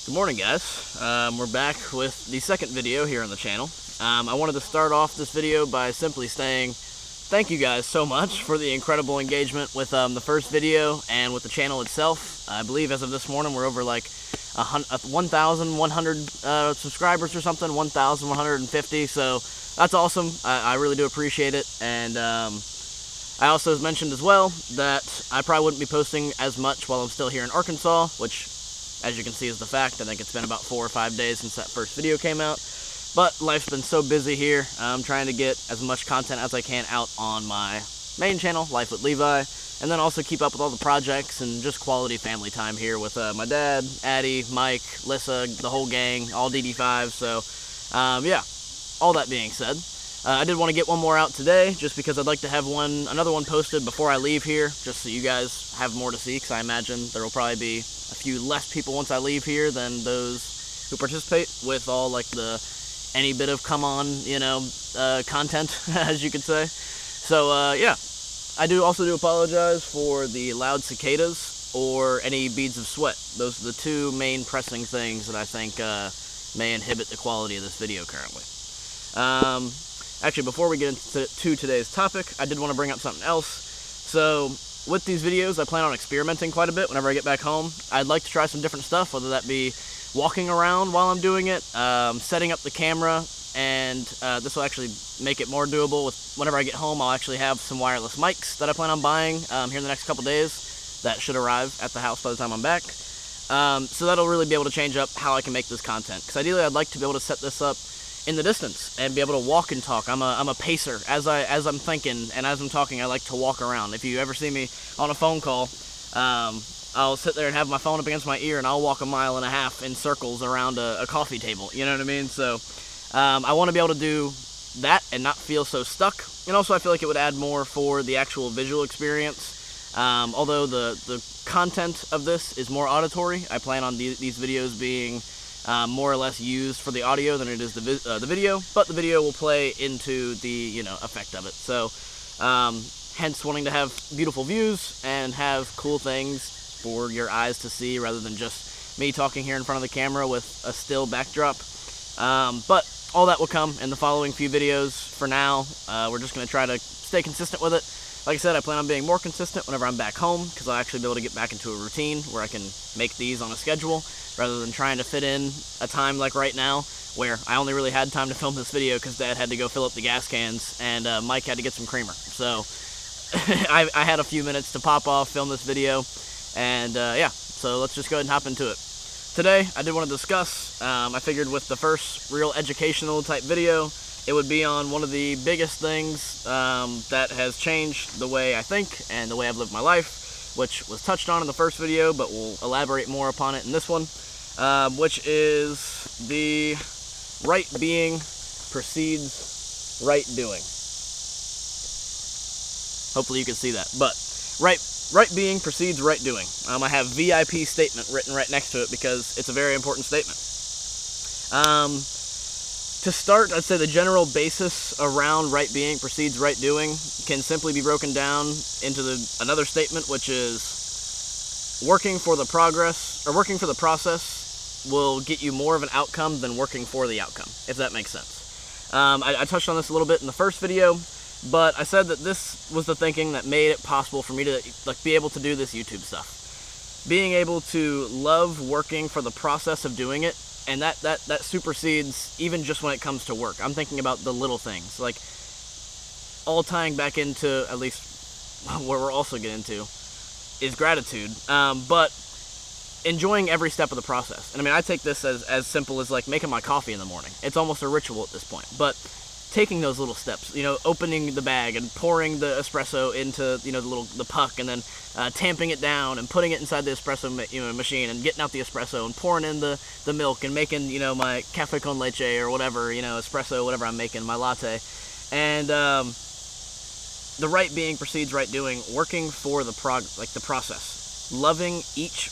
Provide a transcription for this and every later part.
Good morning, guys. We're back with the second video here on the channel. I wanted to start off this video by simply saying thank you guys so much for the incredible engagement with the first video and with the channel itself. I believe as of this morning we're over like 1,100 subscribers or something, 1,150, so that's awesome. I really do appreciate it. And I also mentioned as well that I probably wouldn't be posting as much while I'm still here in Arkansas, which, as you can see, is the fact. I think it's been about 4 or 5 days since that first video came out. But life's been so busy here. I'm trying to get as much content as I can out on my main channel, Life with Levi, and then also keep up with all the projects and just quality family time here with my dad, Addie, Mike, Lissa, the whole gang, all DD5. So, yeah, all that being said, I did want to get one more out today just because I'd like to have another one posted before I leave here, just so you guys have more to see, because I imagine there will probably be a few less people once I leave here than those who participate with all like any bit of come on, content, as you could say. So yeah, I also do apologize for the loud cicadas or any beads of sweat. Those are the two main pressing things that I think may inhibit the quality of this video currently. Actually, before we get into today's topic, I did want to bring up something else. So with these videos, I plan on experimenting quite a bit whenever I get back home. I'd like to try some different stuff, whether that be walking around while I'm doing it, setting up the camera, and this will actually make it more doable. Whenever I get home, I'll actually have some wireless mics that I plan on buying here in the next couple days that should arrive at the house by the time I'm back. So that'll really be able to change up how I can make this content, because ideally I'd like to be able to set this up in the distance and be able to walk and talk. I'm a pacer. As I'm thinking and as I'm talking, I like to walk around. If you ever see me on a phone call, I'll sit there and have my phone up against my ear and I'll walk 1.5 miles in circles around a coffee table. You know what I mean? So I want to be able to do that and not feel so stuck. And also I feel like it would add more for the actual visual experience. Although the content of this is more auditory, I plan on these videos being more or less used for the audio than it is the video, but the video will play into the effect of it. So hence wanting to have beautiful views and have cool things for your eyes to see rather than just me talking here in front of the camera with a still backdrop. But all that will come in the following few videos. For now, we're just going to try to stay consistent with it. Like I said, I plan on being more consistent whenever I'm back home, because I'll actually be able to get back into a routine where I can make these on a schedule rather than trying to fit in a time like right now where I only really had time to film this video because Dad had to go fill up the gas cans and Mike had to get some creamer. So I had a few minutes to pop off, film this video, and yeah, so let's just go ahead and hop into it. Today, I did want to discuss, I figured with the first real educational type video, it would be on one of the biggest things that has changed the way I think and the way I've lived my life, which was touched on in the first video, but we'll elaborate more upon it in this one, which is the right being precedes right doing. Hopefully you can see that, but right being precedes right doing. I have VIP statement written right next to it because it's a very important statement. To start, I'd say the general basis around right being precedes right doing can simply be broken down into another statement, which is working for the process will get you more of an outcome than working for the outcome, if that makes sense. I touched on this a little bit in the first video, but I said that this was the thinking that made it possible for me to be able to do this YouTube stuff. Being able to love working for the process of doing it, and that supersedes even just when it comes to work. I'm thinking about the little things, like all tying back into at least where we're also getting into is gratitude, but enjoying every step of the process. And I mean, I take this as simple as like making my coffee in the morning. It's almost a ritual at this point, but taking those little steps, opening the bag and pouring the espresso into, the puck, and then tamping it down and putting it inside the espresso machine and getting out the espresso and pouring in the milk and making, my cafe con leche or whatever, espresso, whatever I'm making, my latte. And the right being precedes right doing, working for the process, loving each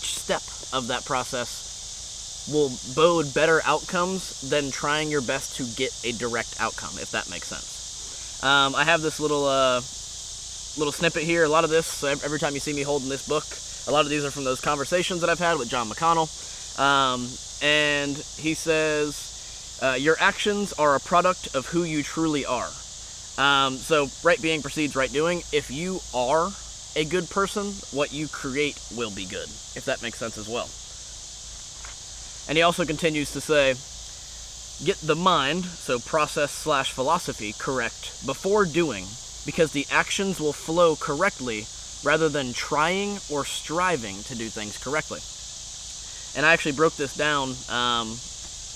step of that process will bode better outcomes than trying your best to get a direct outcome, if that makes sense. I have this little snippet here. A lot of this, every time you see me holding this book, a lot of these are from those conversations that I've had with John McConnel. And he says, your actions are a product of who you truly are. So right being precedes right doing. If you are a good person, what you create will be good, if that makes sense as well. And he also continues to say, get the mind, so process/philosophy, correct before doing, because the actions will flow correctly rather than trying or striving to do things correctly. And I actually broke this down.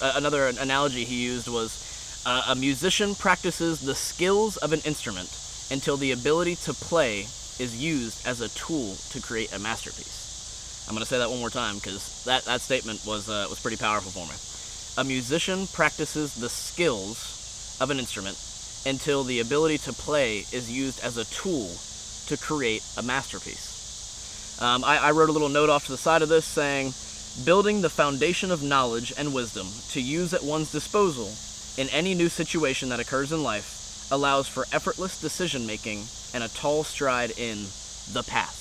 Another analogy he used was a musician practices the skills of an instrument until the ability to play is used as a tool to create a masterpiece. I'm going to say that one more time because that statement was pretty powerful for me. A musician practices the skills of an instrument until the ability to play is used as a tool to create a masterpiece. I wrote a little note off to the side of this saying, building the foundation of knowledge and wisdom to use at one's disposal in any new situation that occurs in life allows for effortless decision-making and a tall stride in the path.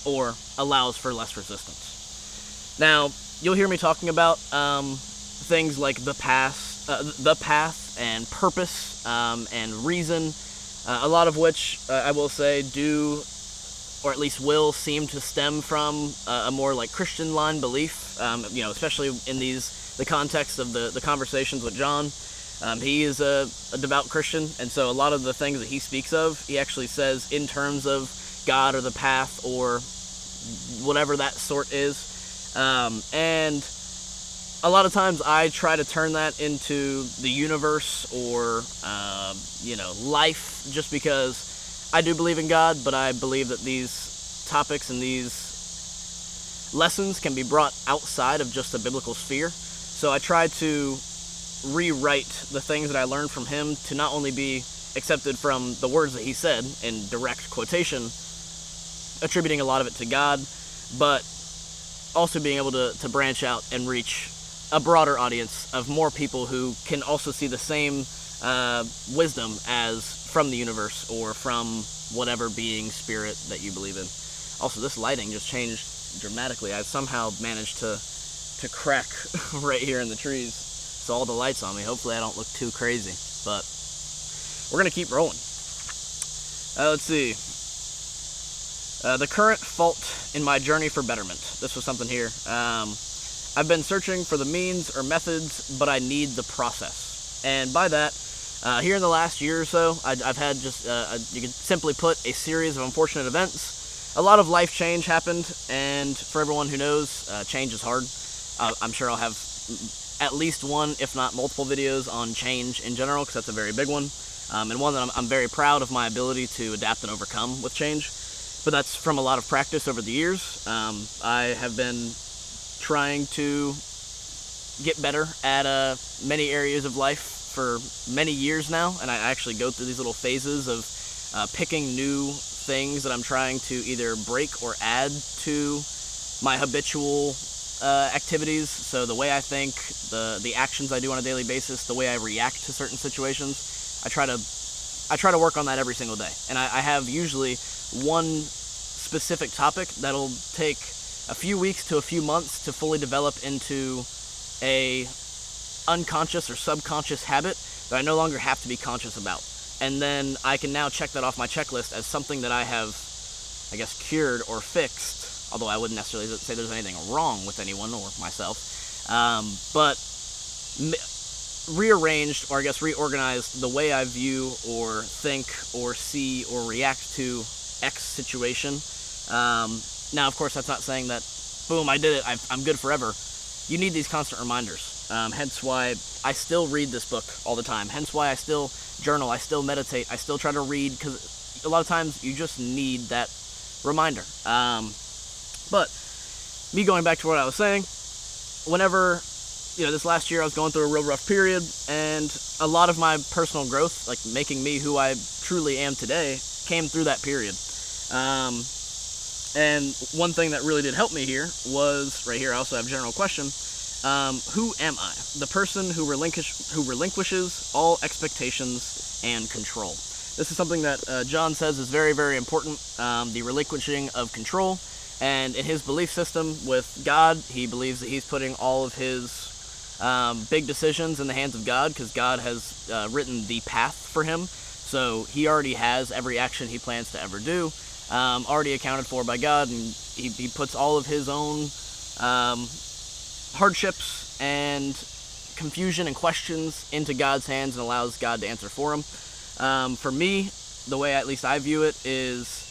Or allows for less resistance. Now, you'll hear me talking about things like the path and purpose and reason, a lot of which I will say do, or at least will, seem to stem from a more like Christian line belief. Especially in the context of the conversations with John. He is a devout Christian, and so a lot of the things that he speaks of, he actually says in terms of God or the path or whatever that sort is. And a lot of times I try to turn that into the universe or, life, just because I do believe in God, but I believe that these topics and these lessons can be brought outside of just the biblical sphere. So I try to rewrite the things that I learned from him to not only be accepted from the words that he said in direct quotation, attributing a lot of it to God, but also being able to branch out and reach a broader audience of more people who can also see the same wisdom as from the universe or from whatever being, spirit that you believe in. Also, this lighting just changed dramatically. I somehow managed to crack right here in the trees, so all the lights on me. Hopefully I don't look too crazy, but we're going to keep rolling. Let's see. The current fault in my journey for betterment. This was something here. I've been searching for the means or methods, but I need the process. And by that, here in the last year or so, I've had just, you could simply put, a series of unfortunate events. A lot of life change happened, and for everyone who knows, change is hard. I'm sure I'll have at least one, if not multiple videos on change in general, because that's a very big one. And one that I'm very proud of my ability to adapt and overcome with change. But that's from a lot of practice over the years. I have been trying to get better at many areas of life for many years now, and I actually go through these little phases of picking new things that I'm trying to either break or add to my habitual activities. So the way I think, the actions I do on a daily basis, the way I react to certain situations, I try to work on that every single day. And I have usually one specific topic that'll take a few weeks to a few months to fully develop into a unconscious or subconscious habit that I no longer have to be conscious about. And then I can now check that off my checklist as something that I have, I guess, cured or fixed, although I wouldn't necessarily say there's anything wrong with anyone or myself, but rearranged, or I guess reorganized, the way I view or think or see or react to X situation. Now, of course, that's not saying that, boom, I did it, I'm good forever. You need these constant reminders, hence why I still read this book all the time, hence why I still journal, I still meditate, I still try to read, because a lot of times you just need that reminder. But me going back to what I was saying, whenever, this last year I was going through a real rough period, and a lot of my personal growth, like making me who I truly am today, came through that period. And one thing that really did help me here was, right here I also have a general question, who am I? The person who relinquishes all expectations and control. This is something that John says is very, very important, the relinquishing of control. And in his belief system with God, he believes that he's putting all of his big decisions in the hands of God, because God has written the path for him. So he already has every action he plans to ever do already accounted for by God, and he puts all of his own hardships and confusion and questions into God's hands and allows God to answer for him. For me, the way at least I view it is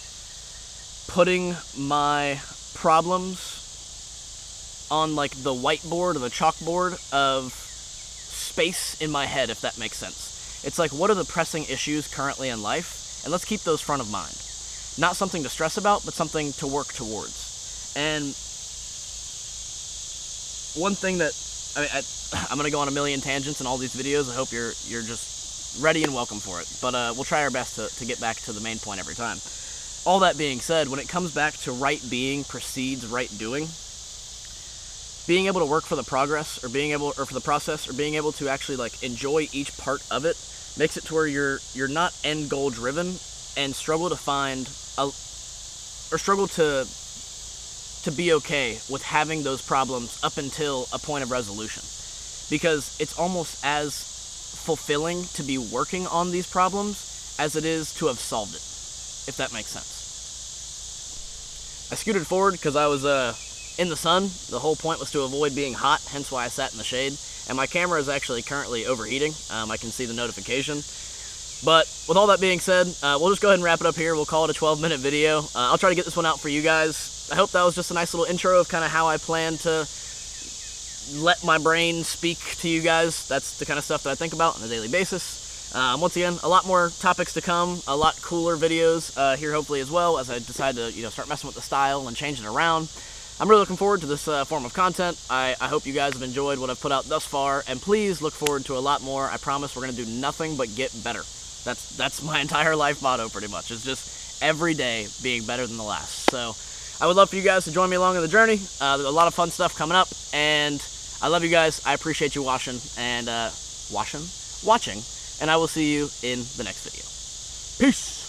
putting my problems on like the whiteboard or the chalkboard of space in my head, if that makes sense. It's like, what are the pressing issues currently in life? And let's keep those front of mind. Not something to stress about, but something to work towards. And one thing that, I'm going to go on a million tangents in all these videos. I hope you're just ready and welcome for it. But we'll try our best to get back to the main point every time. All that being said, when it comes back to right being precedes right doing, being able to work for the progress or for the process, or being able to actually like enjoy each part of it, makes it to where you're not end goal driven and struggle to be okay with having those problems up until a point of resolution, because it's almost as fulfilling to be working on these problems as it is to have solved it, if that makes sense. I scooted forward because I was in the sun. The whole point was to avoid being hot, hence why I sat in the shade. And my camera is actually currently overheating. I can see the notification. But with all that being said, we'll just go ahead and wrap it up here. We'll call it a 12-minute video. I'll try to get this one out for you guys. I hope that was just a nice little intro of kind of how I plan to let my brain speak to you guys. That's the kind of stuff that I think about on a daily basis. Once again, a lot more topics to come, a lot cooler videos here hopefully as well, as I decide to start messing with the style and change it around. I'm really looking forward to this form of content. I hope you guys have enjoyed what I've put out thus far, and please look forward to a lot more. I promise we're going to do nothing but get better. That's my entire life motto pretty much. It's just every day being better than the last. So I would love for you guys to join me along on the journey. There's a lot of fun stuff coming up, and I love you guys. I appreciate you watching, and and I will see you in the next video. Peace!